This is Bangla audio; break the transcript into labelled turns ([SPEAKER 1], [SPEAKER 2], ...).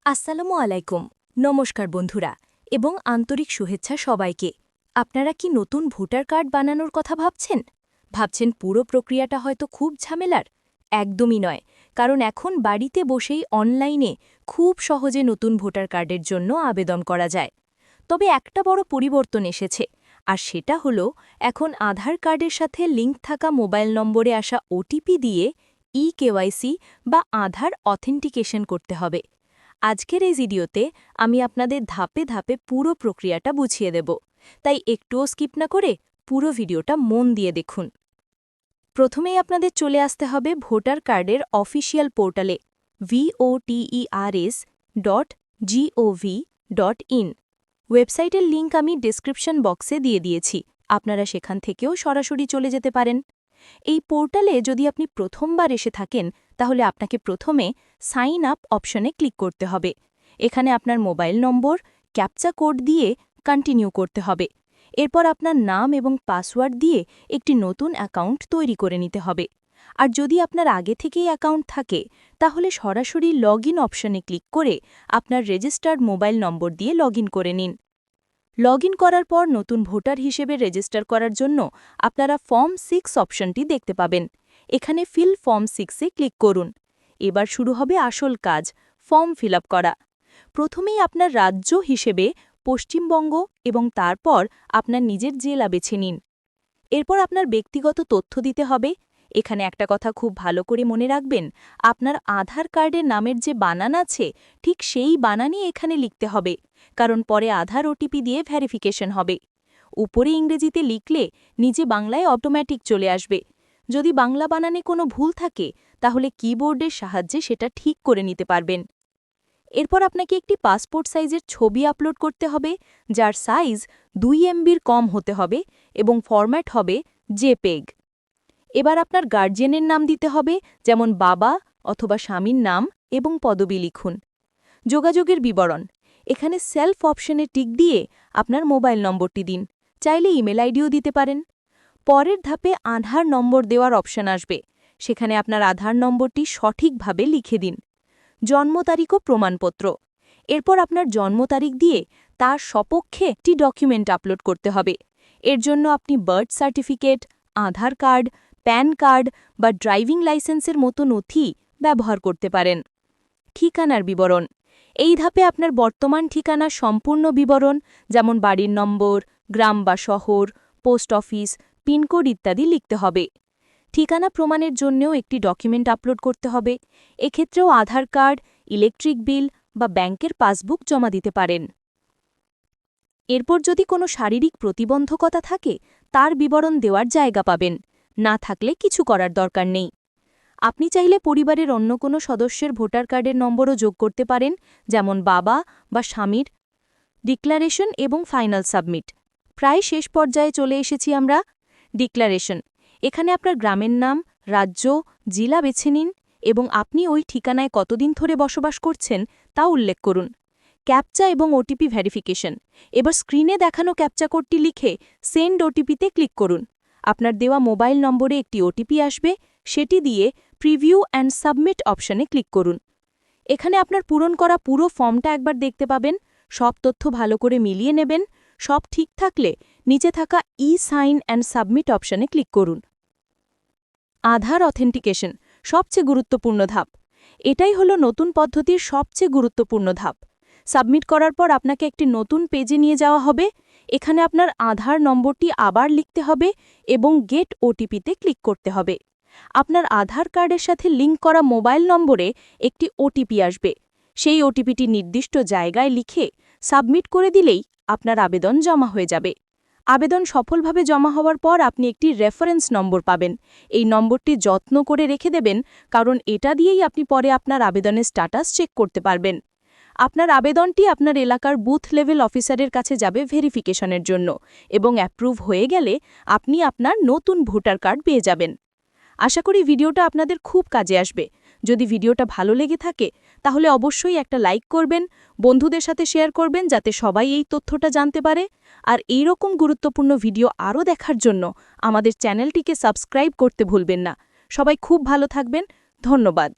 [SPEAKER 1] আসসালামু আলাইকুম। নমস্কার বন্ধুরা এবং আন্তরিক শুভেচ্ছা সবাইকে। আপনারা কি নতুন ভোটার কার্ড বানানোর কথা ভাবছেন পুরো প্রক্রিয়াটা হয়তো খুব ঝামেলার? একদমই নয়, কারণ এখন বাড়িতে বসেই অনলাইনে খুব সহজে নতুন ভোটার কার্ডের জন্য আবেদন করা যায়। তবে একটা বড় পরিবর্তন এসেছে, আর সেটা হলো এখন আধার কার্ডের সাথে লিঙ্ক থাকা মোবাইল নম্বরে আসা ওটিপি দিয়ে কেওয়াইসি বা আধার অথেন্টিকেশন করতে হবে। আজকের এই ভিডিওতে আমি আপনাদের ধাপে ধাপে পুরো প্রক্রিয়াটা বুঝিয়ে দেব, তাই একটুও স্কিপ না করে পুরো ভিডিওটা মন দিয়ে দেখুন। প্রথমেই আপনাদের চলে আসতে হবে ভোটার কার্ডের অফিসিয়াল পোর্টালে voters.gov.in। ওয়েবসাইটের লিঙ্ক আমি ডেসক্রিপশন বক্সে দিয়ে দিয়েছি, আপনারা সেখান থেকেও সরাসরি চলে যেতে পারেন। এই পোর্টালে যদি আপনি প্রথমবার এসে থাকেন, তাহলে আপনাকে প্রথমে সাইন আপ অপশনে ক্লিক করতে হবে। এখানে আপনার মোবাইল নম্বর, ক্যাপচা কোড দিয়ে কন্টিনিউ করতে হবে। এরপর আপনার নাম এবং পাসওয়ার্ড দিয়ে একটি নতুন অ্যাকাউন্ট তৈরি করে নিতে হবে। আর যদি আপনার আগে থেকেই অ্যাকাউন্ট থাকে, তাহলে সরাসরি লগইন অপশনে ক্লিক করে আপনার রেজিস্টার্ড মোবাইল নম্বর দিয়ে লগইন করে নিন। লগইন করার পর নতুন ভোটার হিসেবে রেজিস্টার করার জন্য আপনারা ফর্ম 6 অপশনটি দেখতে পাবেন। এখানে ফিল ফর্ম 6-এ ক্লিক করুন। এবার শুরু হবে আসল কাজ, ফর্ম ফিল আপ করা। প্রথমেই আপনার রাজ্য হিসেবে পশ্চিমবঙ্গ এবং তারপর আপনার নিজের জেলা বেছে নিন। এরপর আপনার ব্যক্তিগত তথ্য দিতে হবে। এখানে একটা কথা খুব ভালো করে মনে রাখবেন, আপনার আধার কার্ডের নামের যে বানান আছে, ঠিক সেই বানানই এখানে লিখতে হবে, কারণ পরে আধার ওটিপি দিয়ে ভেরিফিকেশন হবে। উপরে ইংরেজিতে লিখলে নিচে বাংলায় অটোমেটিক চলে আসবে। যদি বাংলা বানানে কোনো ভুল থাকে, তাহলে কিবোর্ডের সাহায্যে সেটা ঠিক করে নিতে পারবেন। এরপর আপনাকে একটি পাসপোর্ট সাইজের ছবি আপলোড করতে হবে, যার সাইজ 2 MBর কম হতে হবে এবং ফরম্যাট হবে জেপেগ। এবার আপনার গার্জিয়ানের নাম দিতে হবে, যেমন বাবা অথবা স্বামীর নাম এবং পদবি লিখুন। যোগাযোগের বিবরণ, এখানে সেলফ অপশনে টিক দিয়ে আপনার মোবাইল নম্বরটি দিন, চাইলে ইমেল আইডিও দিতে পারেন। পরের ধাপে আধার নম্বর দেওয়ার অপশন আসবে, সেখানে আপনার আধার নম্বরটি সঠিকভাবে লিখে দিন। জন্ম তারিখ ও প্রমাণপত্র, এরপর আপনার জন্ম তারিখ দিয়ে তার সপক্ষে একটি ডকুমেন্ট আপলোড করতে হবে। এর জন্য আপনি বার্থ সার্টিফিকেট, আধার কার্ড, প্যান কার্ড বা ড্রাইভিং লাইসেন্সের মতো নথি ব্যবহার করতে পারেন। ঠিকানার বিবরণ, এই ধাপে আপনার বর্তমান ঠিকানার সম্পূর্ণ বিবরণ, যেমন বাড়ির নম্বর, গ্রাম বা শহর, পোস্ট অফিস, পিনকোড ইত্যাদি লিখতে হবে। ঠিকানা প্রমাণের জন্যও একটি ডকুমেন্ট আপলোড করতে হবে। এক্ষেত্রেও আধার কার্ড, ইলেকট্রিক বিল বা ব্যাংকের পাসবুক জমা দিতে পারেন। এরপর যদি কোনো শারীরিক প্রতিবন্ধকতা থাকে, তার বিবরণ দেওয়ার জায়গা পাবেন। না থাকলে কিছু করার দরকার নেই। আপনি চাইলে পরিবারের অন্য কোনো সদস্যের ভোটার কার্ডের নম্বরও যোগ করতে পারেন, যেমন বাবা বা স্বামীর। ডিক্লারেশন এবং ফাইনাল সাবমিট, প্রায় শেষ পর্যায়ে চলে এসেছি আমরা। ডিক্লারেশন, এখানে আপনার গ্রামের নাম, রাজ্য, জেলা বেছে নিন এবং আপনি ওই ঠিকানায় কতদিন ধরে বসবাস করছেন তা উল্লেখ করুন। ক্যাপচা এবং ওটিপি ভেরিফিকেশন, এবার স্ক্রিনে দেখানো ক্যাপচা কোডটি লিখে সেন্ড ওটিপিতে ক্লিক করুন। আপনার দেওয়া মোবাইল নম্বরে একটি ওটিপি আসবে, সেটি দিয়ে প্রিভিউ অ্যান্ড সাবমিট অপশনে ক্লিক করুন। এখানে আপনার পূরণ করা পুরো ফর্মটা একবার দেখতে পাবেন। সব তথ্য ভালো করে মিলিয়ে নেবেন। সব ঠিক থাকলে নিচে থাকা সাইন অ্যান্ড সাবমিট অপশনে ক্লিক করুন। আধার অথেন্টিকেশন, সবচেয়ে গুরুত্বপূর্ণ ধাপ। এটাই হলো নতুন পদ্ধতির সবচেয়ে গুরুত্বপূর্ণ ধাপ। সাবমিট করার পর আপনাকে একটি নতুন পেজে নিয়ে যাওয়া হবে। এখানে আপনার আধার নম্বরটি আবার লিখতে হবে এবং গেট ওটিপিতে ক্লিক করতে হবে। আপনার আধার কার্ডের সাথে লিঙ্ক করা মোবাইল নম্বরে একটি ওটিপি আসবে। সেই ওটিপিটি নির্দিষ্ট জায়গায় লিখে সাবমিট করে দিলেই আপনার আবেদন জমা হয়ে যাবে। আবেদন সফলভাবে জমা হওয়ার পর আপনি একটি রেফারেন্স নম্বর পাবেন। এই নম্বরটি যত্ন করে রেখে দেবেন, কারণ এটা দিয়েই আপনি পরে আপনার আবেদনের স্ট্যাটাস চেক করতে পারবেন। আপনার আবেদনটি আপনার এলাকার বুথ লেভেল অফিসারের কাছে যাবে ভেরিফিকেশনের জন্য এবং অ্যাপ্রুভ হয়ে গেলে আপনি আপনার নতুন ভোটার কার্ড পেয়ে যাবেন। আশা করি ভিডিওটা আপনাদের খুব কাজে আসবে। যদি ভিডিওটা ভালো লেগে থাকে, তাহলে অবশ্যই একটা লাইক করবেন, বন্ধুদের সাথে শেয়ার করবেন, যাতে সবাই এই তথ্যটা জানতে পারে। আর এইরকম গুরুত্বপূর্ণ ভিডিও আরও দেখার জন্য আমাদের চ্যানেলটিকে সাবস্ক্রাইব করতে ভুলবেন না। সবাই খুব ভালো থাকবেন। ধন্যবাদ।